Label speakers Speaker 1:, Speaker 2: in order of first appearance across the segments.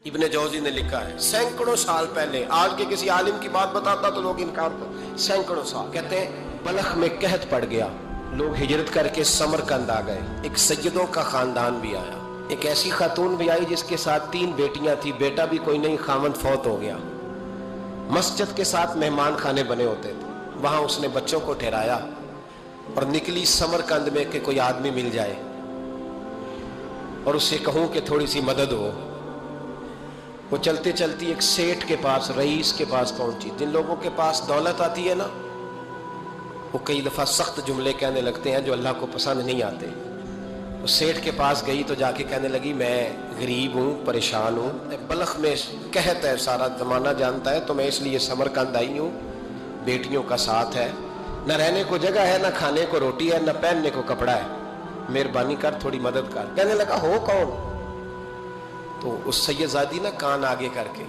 Speaker 1: ابن جوزی نے لکھا ہے سینکڑوں سال پہلے، آج کے کسی عالم کی بات بتاتا تو لوگ انکار کرتے، سینکڑوں سال کہتے ہیں بلخ میں قحط پڑ گیا، لوگ ہجرت کر کے سمرقند آ گئے، ایک سیدوں کا خاندان بھی آیا، ایک ایسی خاتون بھی آئی جس کے ساتھ 3 بیٹیاں تھی، بیٹا بھی کوئی نہیں، خاوند فوت ہو گیا، مسجد کے ساتھ مہمان خانے بنے ہوتے تھے، وہاں اس نے بچوں کو ٹھہرایا اور نکلی سمرقند میں کہ کوئی آدمی مل جائے اور اس سے کہوں کہ تھوڑی سی مدد ہو۔ وہ چلتے چلتی ایک سیٹھ کے پاس، رئیس کے پاس پہنچی۔ جن لوگوں کے پاس دولت آتی ہے نا، وہ کئی دفعہ سخت جملے کہنے لگتے ہیں جو اللہ کو پسند نہیں آتے۔ وہ سیٹھ کے پاس گئی تو جا کے کہنے لگی میں غریب ہوں، پریشان ہوں، بلخ میں قحط ہے، سارا زمانہ جانتا ہے، تو میں اس لیے سمرقند آئی ہوں، بیٹیوں کا ساتھ ہے، نہ رہنے کو جگہ ہے، نہ کھانے کو روٹی ہے، نہ پہننے کو کپڑا ہے، مہربانی کر تھوڑی مدد کر۔ کہنے لگا ہو کون؟ تو اس سید زادی نے کان آگے کر کے،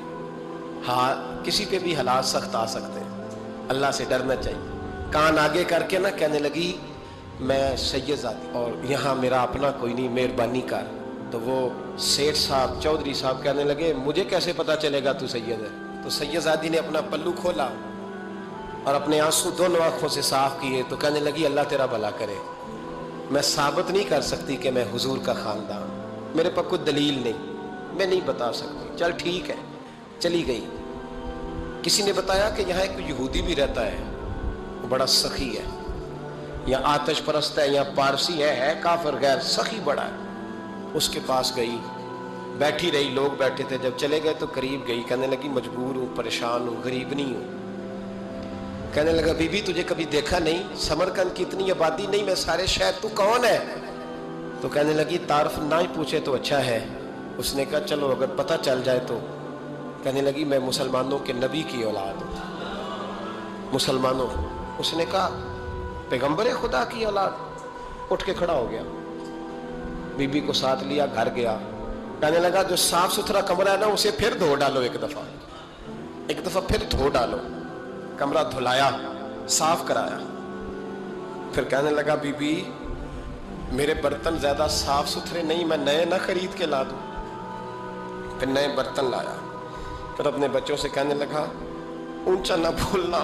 Speaker 1: ہاں کسی پہ بھی حالات سخت آ سکتے ہیں، اللہ سے ڈرنا چاہیے، کان آگے کر کے نا کہنے لگی میں سید زادی اور یہاں میرا اپنا کوئی نہیں، مہربانی کر۔ تو وہ سیٹھ صاحب، چودھری صاحب کہنے لگے مجھے کیسے پتا چلے گا تو سید ہے؟ تو سید زادی نے اپنا پلو کھولا اور اپنے آنسو دونوں آنکھوں سے صاف کیے تو کہنے لگی اللہ تیرا بھلا کرے، میں ثابت نہیں کر سکتی کہ میں حضور کا خاندان، میرے پاس کوئی دلیل نہیں، میں نہیں بتا سکتی، چل ٹھیک ہے، چلی گئی۔ کسی نے بتایا کہ یہاں ایک یہودی بھی رہتا ہے، وہ بڑا سخی ہے، یا آتش پرست ہے، یا پارسی ہے کافر غیر، سخی بڑا ہے۔ اس کے پاس گئی، بیٹھی رہی، لوگ بیٹھے تھے، جب چلے گئے تو قریب گئی، کہنے لگی مجبور ہوں، پریشان ہوں، غریب نہیں ہوں۔ کہنے لگا بی بی تجھے کبھی دیکھا نہیں، سمرقند کی اتنی آبادی نہیں، میں سارے شہر، تو کون ہے؟ تو کہنے لگی تعارف نہ ہی پوچھے تو اچھا ہے۔ اس نے کہا چلو اگر پتہ چل جائے تو۔ کہنے لگی میں مسلمانوں کے نبی کی اولاد ہوں، مسلمانوں۔ اس نے کہا پیغمبر خدا کی اولاد؟ اٹھ کے کھڑا ہو گیا، بی بی کو ساتھ لیا، گھر گیا، کہنے لگا جو صاف ستھرا کمرہ ہے نا اسے پھر دھو ڈالو، ایک دفعہ پھر دھو ڈالو۔ کمرہ دھلایا، صاف کرایا، پھر کہنے لگا بی بی میرے برتن زیادہ صاف ستھرے نہیں، میں نئے نہ خرید کے لا دوں۔ پھر نئے برتن لایا، پھر اپنے بچوں سے کہنے لگا اونچا نہ بھولنا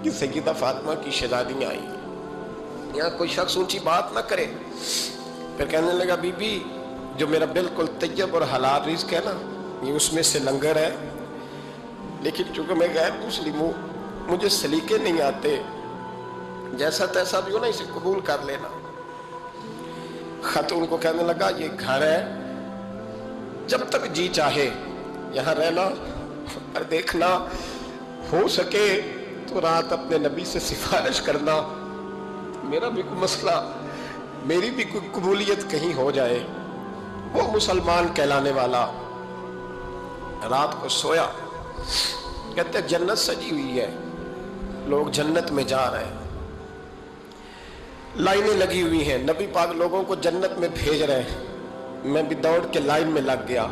Speaker 1: کہ سیدہ فاطمہ کی شہزادیاں آئی، یہاں کوئی شخص اونچی بات نہ کرے۔ پھر کہنے لگا بی بی جو میرا بالکل طیب اور حلال رزق ہے نا، یہ اس میں سے لنگر ہے، لیکن چونکہ میں غیر مسلم ہوں، مجھے سلیقے نہیں آتے، جیسا تیسا بھی ہو نا اسے قبول کر لینا۔ خاتون کو کہنے لگا یہ گھر ہے، جب تک جی چاہے یہاں رہنا، اور دیکھنا ہو سکے تو رات اپنے نبی سے سفارش کرنا، میرا بھی کوئی مسئلہ، میری بھی کوئی قبولیت کہیں ہو جائے۔ وہ مسلمان کہلانے والا رات کو سویا، کہتے جنت سجی ہوئی ہے، لوگ جنت میں جا رہے ہیں، لائنیں لگی ہوئی ہیں، نبی پاک لوگوں کو جنت میں بھیج رہے ہیں، میں بھی دوڑ کے لائن میں لگ گیا،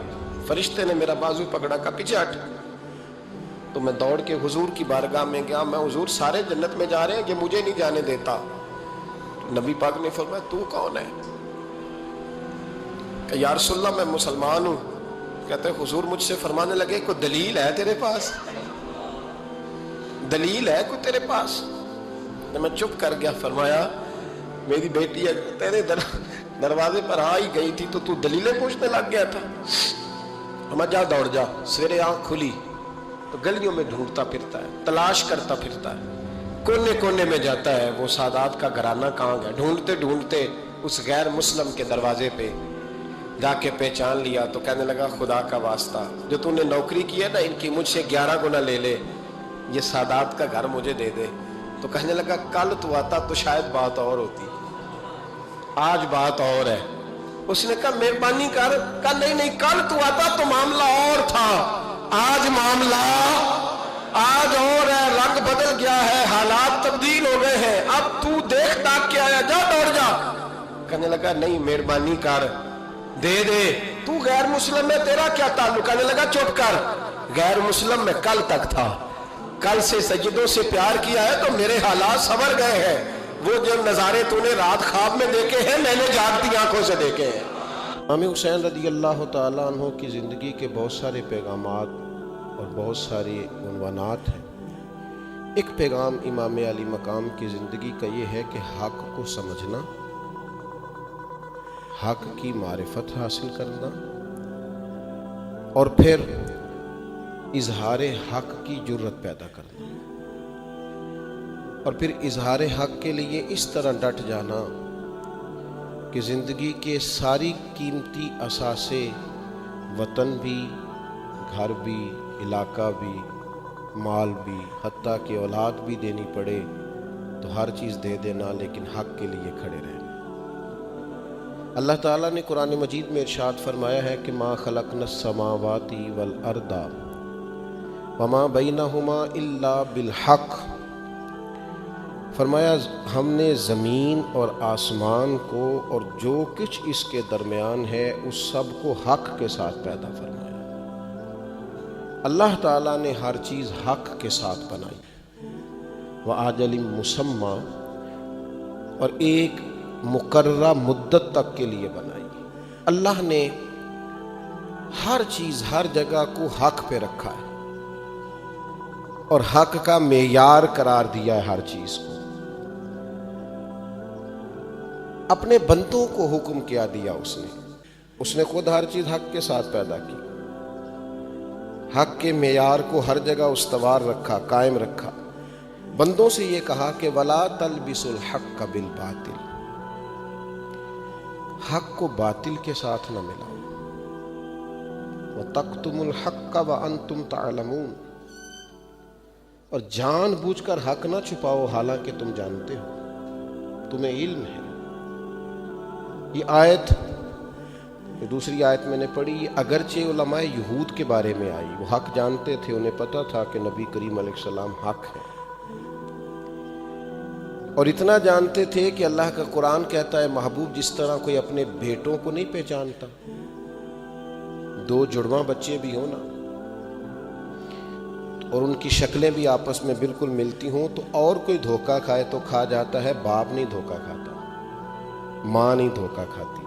Speaker 1: فرشتے نے میرا بازو پکڑا، کہا پیچھے ہٹ، تو میں دوڑ کے حضور کی بارگاہ میں گیا، میں حضور سارے جنت میں جا رہے ہیں، یہ مجھے نہیں جانے دیتا۔ تو نبی پاک نے فرمایا تو کون ہے؟ کہ یا رسول اللہ میں مسلمان ہوں۔ کہتے ہیں حضور مجھ سے فرمانے لگے کوئی دلیل ہے تیرے پاس؟ دلیل ہے کوئی تیرے پاس؟ میں چپ کر گیا، فرمایا میری بیٹی تیرے دروازے پر آ ہی گئی تھی تو دلیلیں پوچھنے لگ گیا تھا؟ ہم جا دوڑ جا، سویرے آنکھ کھلی تو گلیوں میں ڈھونڈتا پھرتا ہے، تلاش کرتا پھرتا ہے، کونے کونے میں جاتا ہے وہ سادات کا گھرانہ کہاں گیا، ڈھونڈتے ڈھونڈتے اس غیر مسلم کے دروازے پہ جا کے پہچان لیا، تو کہنے لگا خدا کا واسطہ جو تو نے نوکری کی ہے نا ان کی، مجھ سے 11 گنا لے لے، یہ سادات کا گھر مجھے دے دے۔ تو کہنے لگا کل تو آتا تو شاید بات اور ہوتی، آج بات اور ہے۔ اس نے کہا مہربانی کر، کہا نہیں کل تو آتا تو معاملہ اور تھا، آج معاملہ آج اور ہے، رنگ بدل گیا ہے، حالات تبدیل ہو گئے ہیں، اب تو دیکھ تاک کے آیا، جا دوڑ جا۔ کہنے لگا نہیں مہربانی کر، دے دے، تو غیر مسلم ہے تیرا کیا تعلق؟ کہنے لگا چپ کر، غیر مسلم میں کل تک تھا، کل سے سجدوں سے پیار کیا ہے تو میرے حالات سنور گئے ہیں، وہ جو نظارے تو نے رات خواب میں دیکھے ہیں میں نے جاگتی آنکھوں سے دیکھے ہیں۔ امام حسین رضی اللہ تعالیٰ عنہ کی زندگی کے بہت سارے پیغامات اور بہت سارے عنوانات ہیں۔ ایک پیغام امام علی مقام کی زندگی کا یہ ہے کہ حق کو سمجھنا، حق کی معرفت حاصل کرنا، اور پھر اظہار حق کی جرت پیدا کرنا، اور پھر اظہار حق کے لیے اس طرح ڈٹ جانا کہ زندگی کے ساری قیمتی اثاثے، وطن بھی، گھر بھی، علاقہ بھی، مال بھی، حتیٰ کہ اولاد بھی دینی پڑے تو ہر چیز دے دینا، لیکن حق کے لیے کھڑے رہنا۔ اللہ تعالیٰ نے قرآن مجید میں ارشاد فرمایا ہے کہ ما خلقنا السماوات والارض وما بینہما الا بالحق، فرمایا ہم نے زمین اور آسمان کو اور جو کچھ اس کے درمیان ہے اس سب کو حق کے ساتھ پیدا فرمایا۔ اللہ تعالیٰ نے ہر چیز حق کے ساتھ بنائی، وَأَجَلٍ مُّسَمًّى، اور ایک مقررہ مدت تک کے لیے بنائی۔ اللہ نے ہر چیز، ہر جگہ کو حق پہ رکھا ہے اور حق کا معیار قرار دیا ہے ہر چیز کو۔ اپنے بندوں کو حکم کیا دیا اس نے خود ہر چیز حق کے ساتھ پیدا کی، حق کے معیار کو ہر جگہ استوار رکھا، قائم رکھا۔ بندوں سے یہ کہا کہ وَلَا تَلْبِسُوا الْحَقَّ بِالْبَاطِلِ، حق کو باطل کے ساتھ نہ ملاؤ، وَتَقْتُمُوا الْحَقَّ وَأَنْتُمْ تَعْلَمُونَ، اور جان بوجھ کر حق نہ چھپاؤ حالانکہ تم جانتے ہو، تمہیں علم ہے۔ یہ آیت، دوسری آیت میں نے پڑھی، اگرچہ علماء یہود کے بارے میں آئی، وہ حق جانتے تھے، انہیں پتا تھا کہ نبی کریم علیہ السلام حق ہے، اور اتنا جانتے تھے کہ اللہ کا قرآن کہتا ہے محبوب جس طرح کوئی اپنے بیٹوں کو نہیں پہچانتا، دو جڑواں بچے بھی ہوں نا اور ان کی شکلیں بھی آپس میں بالکل ملتی ہوں تو اور کوئی دھوکہ کھائے تو کھا جاتا ہے، باپ نہیں دھوکہ کھاتا، ماں نہیں دھوکہ کھاتی۔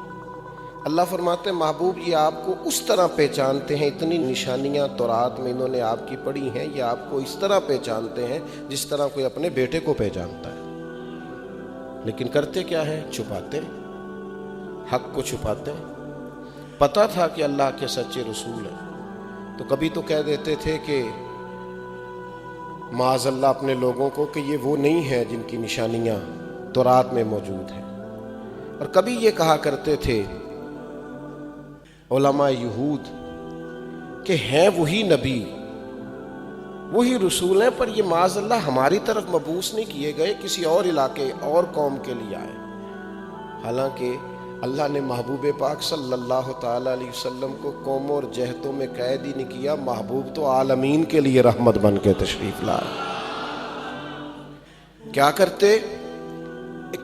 Speaker 1: اللہ فرماتے ہیں محبوب یہ آپ کو اس طرح پہچانتے ہیں، اتنی نشانیاں تورات میں انہوں نے آپ کی پڑھی ہیں، یہ آپ کو اس طرح پہچانتے ہیں جس طرح کوئی اپنے بیٹے کو پہچانتا ہے، لیکن کرتے کیا ہے؟ چھپاتے ہیں، حق کو چھپاتے ہیں۔ پتہ تھا کہ اللہ کے سچے رسول ہیں تو کبھی تو کہہ دیتے تھے کہ معاذ اللہ اپنے لوگوں کو کہ یہ وہ نہیں ہے جن کی نشانیاں تورات میں موجود ہیں، اور کبھی یہ کہا کرتے تھے علماء یہود کہ ہیں وہی نبی، وہی رسول ہیں، پر یہ معاذ اللہ ہماری طرف مبعوث نہیں کیے گئے، کسی اور علاقے اور قوم کے لیے آئے۔ حالانکہ اللہ نے محبوب پاک صلی اللہ تعالی علیہ وسلم کو قوموں اور جہتوں میں قید ہی نہیں کیا، محبوب تو عالمین کے لیے رحمت بن کے تشریف لائے۔ کیا کرتے؟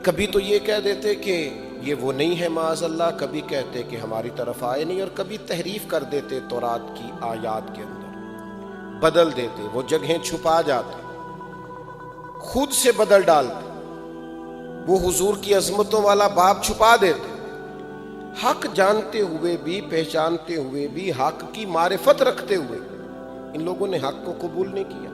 Speaker 1: کبھی تو یہ کہہ دیتے کہ یہ وہ نہیں ہے معاذ اللہ، کبھی کہتے کہ ہماری طرف آئے نہیں، اور کبھی تحریف کر دیتے تورات کی آیات کے اندر، بدل دیتے، وہ جگہیں چھپا جاتے، خود سے بدل ڈالتے، وہ حضور کی عظمتوں والا باب چھپا دیتے۔ حق جانتے ہوئے بھی، پہچانتے ہوئے بھی، حق کی معرفت رکھتے ہوئے ان لوگوں نے حق کو قبول نہیں کیا۔